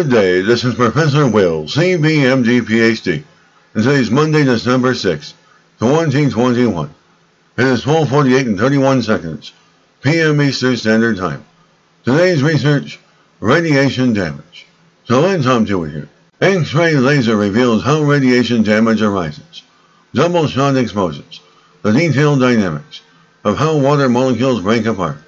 Good day, this is Professor Will, CBMD PhD, and today is Monday, December 6th, 2021. It is 12:48 and 31 seconds, p.m. Eastern Standard Time. Today's research, radiation damage. So let's hop to it here. X-ray laser reveals how radiation damage arises. Double shot exposes the detailed dynamics of how water molecules break apart.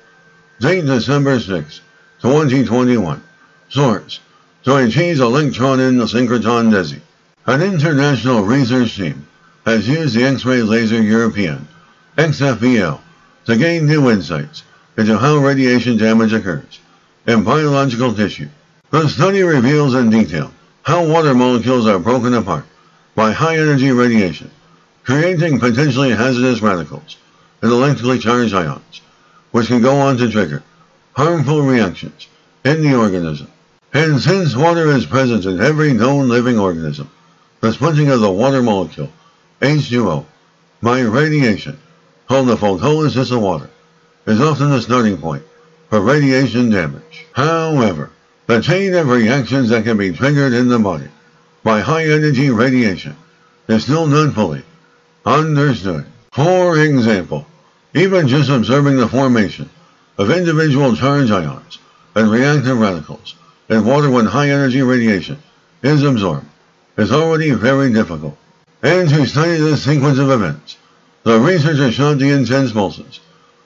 Date December 6th, 2021. Source: Deutsches Elektronensynchrotron DESI. An international research team has used the X-ray laser European XFEL to gain new insights into how radiation damage occurs in biological tissue. The study reveals in detail how water molecules are broken apart by high-energy radiation, creating potentially hazardous radicals and electrically charged ions, which can go on to trigger harmful reactions in the organism. And since water is present in every known living organism, the splitting of the water molecule, H2O, by radiation, called the photolysis of water, is often the starting point for radiation damage. However, the chain of reactions that can be triggered in the body by high-energy radiation is still not fully understood. For example, even just observing the formation of individual charge ions and reactive radicals in water when high-energy radiation is absorbed is already very difficult. And to study this sequence of events, the researchers shot the intense pulses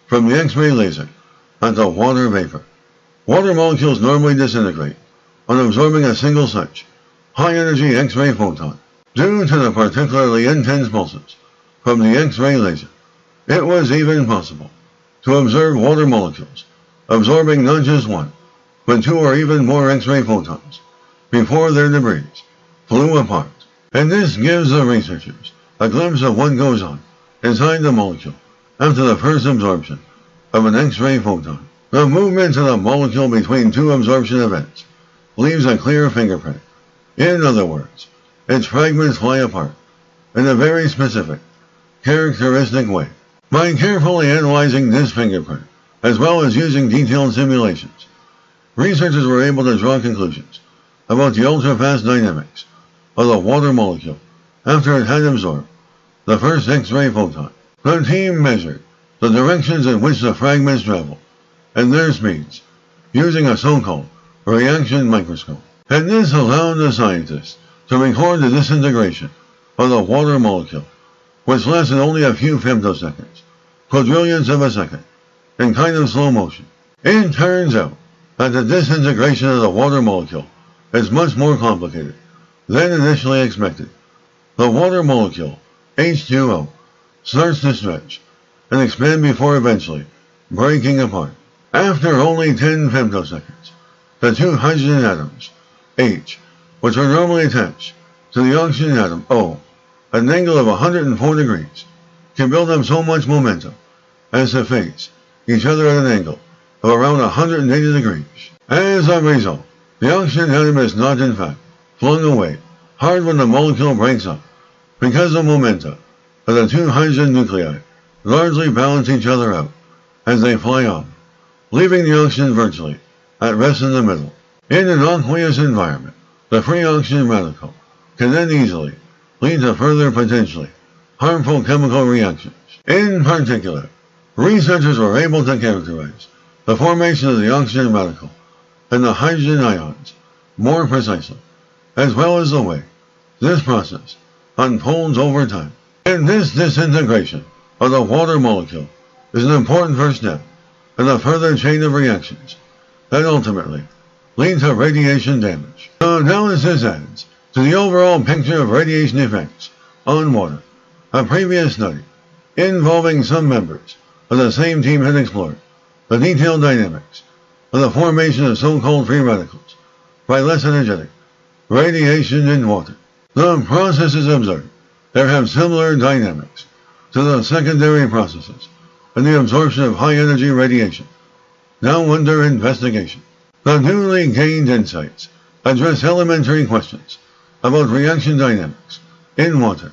from the X-ray laser at the water vapor. Water molecules normally disintegrate on absorbing a single such high-energy X-ray photon. Due to the particularly intense pulses from the X-ray laser, it was even possible to observe water molecules absorbing not just one, but two or even more X-ray photons before their debris flew apart. And this gives the researchers a glimpse of what goes on inside the molecule after the first absorption of an X-ray photon. The movement of the molecule between two absorption events leaves a clear fingerprint. In other words, its fragments fly apart in a very specific, characteristic way. By carefully analyzing this fingerprint, as well as using detailed simulations, researchers were able to draw conclusions about the ultra-fast dynamics of the water molecule after it had absorbed the first X-ray photon. The team measured the directions in which the fragments travel and their speeds using a so-called reaction microscope. And this allowed the scientists to record the disintegration of the water molecule, which lasted only a few femtoseconds, quadrillionths of a second, in kind of slow motion. It turns out that the disintegration of the water molecule is much more complicated than initially expected. The water molecule, H2O, starts to stretch and expand before eventually breaking apart. After only 10 femtoseconds, the two hydrogen atoms, H, which are normally attached to the oxygen atom, O, at an angle of 104 degrees, can build up so much momentum as to face each other at an angle of around 180 degrees. As a result, the oxygen atom is not in fact flung away hard when the molecule breaks up, because the momenta of the two hydrogen nuclei largely balance each other out as they fly off, leaving the oxygen virtually at rest in the middle. In an aqueous environment, the free oxygen radical can then easily lead to further potentially harmful chemical reactions. In particular, researchers were able to characterize the formation of the oxygen radical and the hydrogen ions more precisely, as well as the way this process unfolds over time. And this disintegration of the water molecule is an important first step in a further chain of reactions that ultimately lead to radiation damage. The analysis adds to the overall picture of radiation effects on water. A previous study involving some members of the same team had explored the detailed dynamics of the formation of so-called free radicals by less energetic radiation in water. The processes observed there have similar dynamics to the secondary processes in the absorption of high-energy radiation, now under investigation. The newly gained insights address elementary questions about reaction dynamics in water,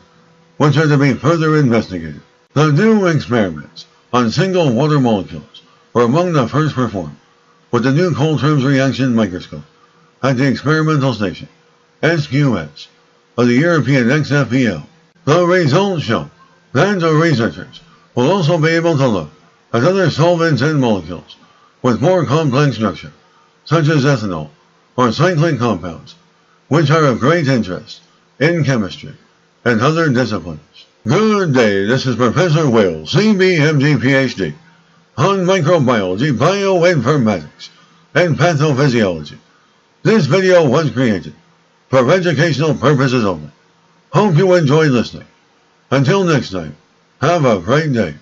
which are to be further investigated. The new experiments on single water molecules were among the first performed with the new Cold Terms reaction microscope at the experimental station, SQS, of the European XFEL. The results show that the researchers will also be able to look at other solvents and molecules with more complex structure, such as ethanol or cyclic compounds, which are of great interest in chemistry and other disciplines. Good day, this is Professor Will, CBMG PhD, on microbiology, bioinformatics, and pathophysiology. This video was created for educational purposes only. Hope you enjoyed listening. Until next time, have a great day.